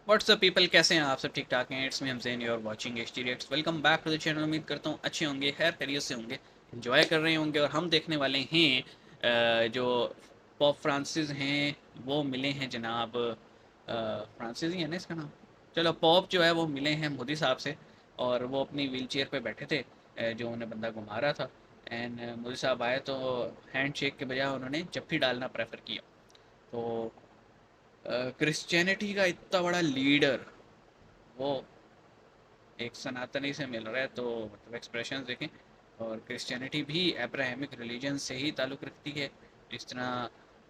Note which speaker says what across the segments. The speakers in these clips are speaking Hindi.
Speaker 1: व्हाट्सअप पीपल, कैसे हैं आप सब? ठीक ठाक हैं? It's me Hamzain, you are watching H T reacts. Welcome back to the channel. उम्मीद करता हूँ अच्छे होंगे, खैर खैरियत से होंगे, एंजॉय कर रहे होंगे। और हम देखने वाले हैं जो पॉप फ्रांसिस हैं वो मिले हैं जनाब, फ्रांसिस ही है ना इसका नाम। चलो, पॉप जो है वो मिले हैं मोदी साहब से, और वो अपनी व्हील चेयर पर बैठे थे, जो उन्हें बंदा घुमा रहा था। एंड मोदी साहब आए तो हैंड शेक के बजाय उन्होंने जप्फी डालना प्रेफर किया। तो क्रिश्चियनिटी का इतना बड़ा लीडर वो एक सनातनी से मिल रहा है, तो मतलब एक्सप्रेशन देखें। और क्रिश्चियनिटी भी अब्राहमिक रिलीजन से ही ताल्लुक़ रखती है, जिस तरह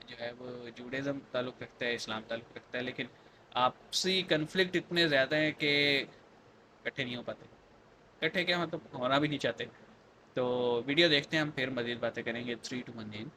Speaker 1: जो है वो जूडाइज़म ताल्लुक़ रखता है, इस्लाम ताल्लुक़ रखता है। लेकिन आपसी कन्फ्लिक्ट इतने ज़्यादा हैं कि इकट्ठे नहीं हो पाते। इकट्ठे क्या, मतलब होना भी नहीं चाहते। तो वीडियो देखते हैं, हम फिर मज़ीद बातें करेंगे। 3 2 1 दिन।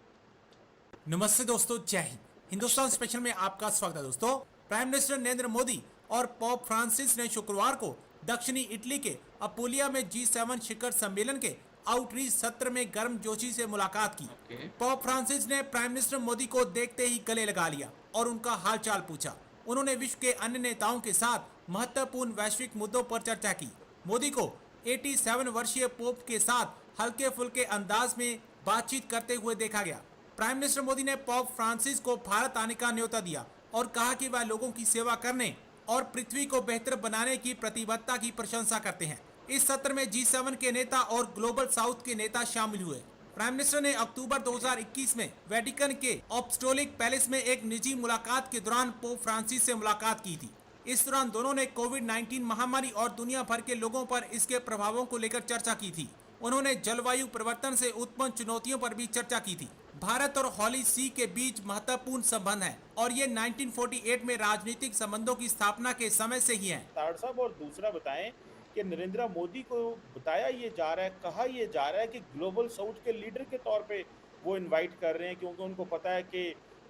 Speaker 2: नमस्ते दोस्तों, जय हिंद। हिंदुस्तान स्पेशल में आपका स्वागत है दोस्तों। प्राइम मिनिस्टर नरेंद्र मोदी और पॉप फ्रांसिस ने शुक्रवार को दक्षिणी इटली के अपुलिया में G7 शिखर सम्मेलन के आउटरीच सत्र में गर्मजोशी से मुलाकात की।
Speaker 1: ओके।
Speaker 2: पॉप फ्रांसिस ने प्राइम मिनिस्टर मोदी को देखते ही गले लगा लिया और उनका हालचाल पूछा। उन्होंने विश्व के अन्य नेताओं के साथ महत्वपूर्ण वैश्विक मुद्दों पर चर्चा की। मोदी को 87 वर्षीय पोप के साथ हल्के फुल्के अंदाज में बातचीत करते हुए देखा गया। प्राइम मिनिस्टर मोदी ने पॉप फ्रांसिस को भारत आने का न्योता दिया और कहा कि वह लोगों की सेवा करने और पृथ्वी को बेहतर बनाने की प्रतिबद्धता की प्रशंसा करते हैं। इस सत्र में G7 के नेता और ग्लोबल साउथ के नेता शामिल हुए। प्राइम मिनिस्टर ने अक्टूबर 2021 में वेटिकन के अपोस्टोलिक पैलेस में एक निजी मुलाकात के दौरान पोप फ्रांसिस से मुलाकात की थी। इस दौरान दोनों ने कोविड-19 महामारी और दुनिया भर के लोगों पर इसके प्रभावों को लेकर चर्चा की थी। उन्होंने जलवायु परिवर्तन से उत्पन्न चुनौतियों पर भी चर्चा की थी। भारत और हॉली सी के बीच महत्वपूर्ण संबंध है और ये 1948 में राजनीतिक संबंधों की स्थापना के समय से ही है।
Speaker 3: ताड़ साहब, और दूसरा बताएं कि नरेंद्र मोदी को बताया ये जा रहा है, कहा ये जा रहा है कि ग्लोबल साउथ के लीडर के तौर पे वो इनवाइट कर रहे हैं, क्योंकि उनको पता है कि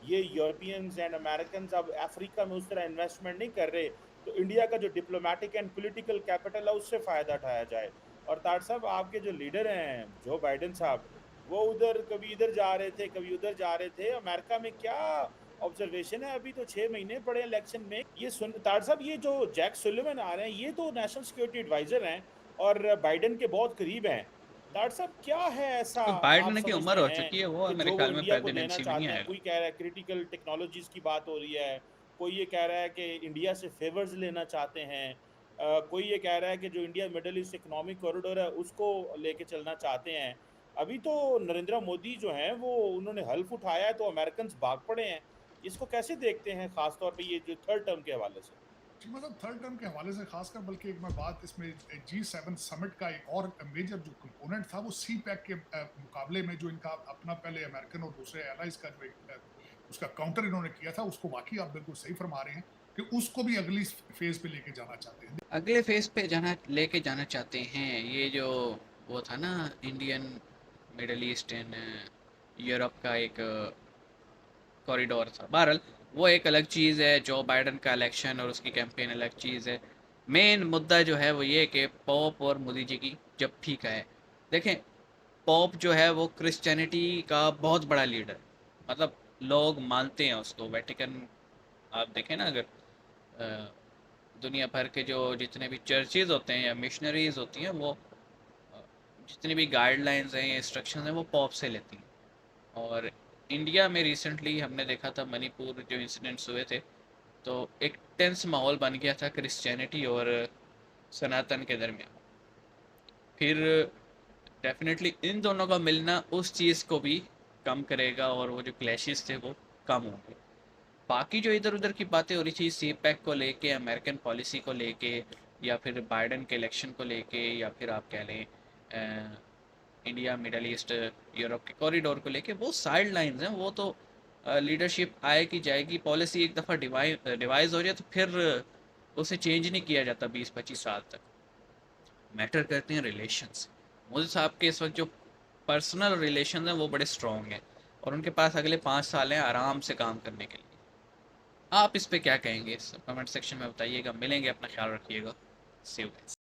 Speaker 3: ये यूरोपियंस एंड अमेरिकन अब अफ्रीका में उस तरह इन्वेस्टमेंट नहीं कर रहे, तो इंडिया का जो डिप्लोमेटिक एंड पॉलिटिकल कैपिटल है उससे फायदा उठाया जाए। और ताड़ साहब, आपके जो लीडर हैं जो बाइडेन साहब, वो उधर कभी इधर जा रहे थे, कभी उधर जा रहे थे। अमेरिका में क्या ऑब्जर्वेशन है? अभी तो 6 महीने पड़े इलेक्शन में। ये सुन तार साहब, ये जो जैक सुलिवन आ रहे हैं, ये तो नेशनल सिक्योरिटी एडवाइजर हैं और बाइडेन के बहुत करीब हैं। तार साहब, क्या है ऐसा
Speaker 1: तो
Speaker 3: आप
Speaker 1: बाइडन की
Speaker 3: समझते
Speaker 1: उम्र हो
Speaker 3: हैं
Speaker 1: चुकी है, वो
Speaker 3: कि
Speaker 1: मेरे
Speaker 3: जो वो
Speaker 1: ख्याल में
Speaker 3: इंडिया को देना
Speaker 1: प्रेसिडेंसी में नहीं
Speaker 3: चाहते हैं?
Speaker 1: आएगा।
Speaker 3: कोई कह रहा है क्रिटिकल टेक्नोलॉजीज की बात हो रही है, कोई ये कह रहा है कि इंडिया से फेवर्स लेना चाहते हैं, कोई ये कह रहा है कि जो India middle east economic corridor है उसको लेके चलना चाहते हैं। अभी तो नरेंद्र मोदी जो हैं वो उन्होंने हल्फ उठाया है, तो अमेरिकन भाग पड़े हैं। इसको कैसे देखते हैं, खास तौर पे ये जो थर्ड टर्म के हवाले से?
Speaker 4: जी, मतलब थर्ड टर्म के हवाले से खासकर, बल्कि एक मैं बात इसमें G7 समिट का एक और मेजर जो कंपोनेंट था वो सी पैक के मुकाबले में जो इनका अपना पहले अमेरिकन और दूसरे एलाइज का जो एक उसका काउंटर इन्होंने किया था, उसको वाकई आप बिल्कुल सही फरमा रहे हैं कि उसको भी अगली फेज पे लेके जाना चाहते हैं।
Speaker 1: अगले फेज पे लेके जाना चाहते हैं। ये जो वो था ना, Indian middle east and Europe का एक कॉरिडोर था। बहरहाल वो एक अलग चीज़ है, जो बाइडन का इलेक्शन और उसकी कैंपेन अलग चीज़ है। मेन मुद्दा जो है वो ये कि पॉप और मोदी जी की जप्फी का है। देखें, पॉप जो है वो क्रिश्चियनिटी का बहुत बड़ा लीडर, मतलब लोग मानते हैं उसको। वेटिकन आप देखें ना, अगर दुनिया भर के जो जितने भी चर्चेज़ होते हैं या मिशनरीज़ होती हैं, वो जितनी भी गाइडलाइंस हैं या इंस्ट्रक्शंस हैं वो पॉप से लेती हैं। और इंडिया में रिसेंटली हमने देखा था, मणिपुर जो इंसिडेंट्स हुए थे, तो एक टेंस माहौल बन गया था क्रिश्चियनिटी और सनातन के दरमियान। फिर डेफिनेटली इन दोनों का मिलना उस चीज़ को भी कम करेगा और वो जो क्लैशेस थे वो कम होंगे। बाकी जो इधर उधर की बातें हो रही थी सी पैक को लेके, अमेरिकन पॉलिसी को लेके, या फिर बाइडन के इलेक्शन को लेके, या फिर आप कह लें इंडिया मिडल ईस्ट यूरोप के कॉरिडोर को लेके, वो साइड लाइन्स हैं। वो तो लीडरशिप आएगी जाएगी, पॉलिसी एक दफ़ा डिवाइस हो जाए तो फिर उसे चेंज नहीं किया जाता 20-25 साल तक। मैटर करते हैं रिलेशंस। मोदी साहब के इस वक्त जो पर्सनल रिलेशन हैं वो बड़े स्ट्रॉन्ग हैं, और उनके पास अगले 5 साल हैं आराम से काम करने के लिए। आप इस पे क्या कहेंगे? कमेंट सेक्शन में बताइएगा। मिलेंगे, अपना ख्याल रखिएगा। सी यू गाइस।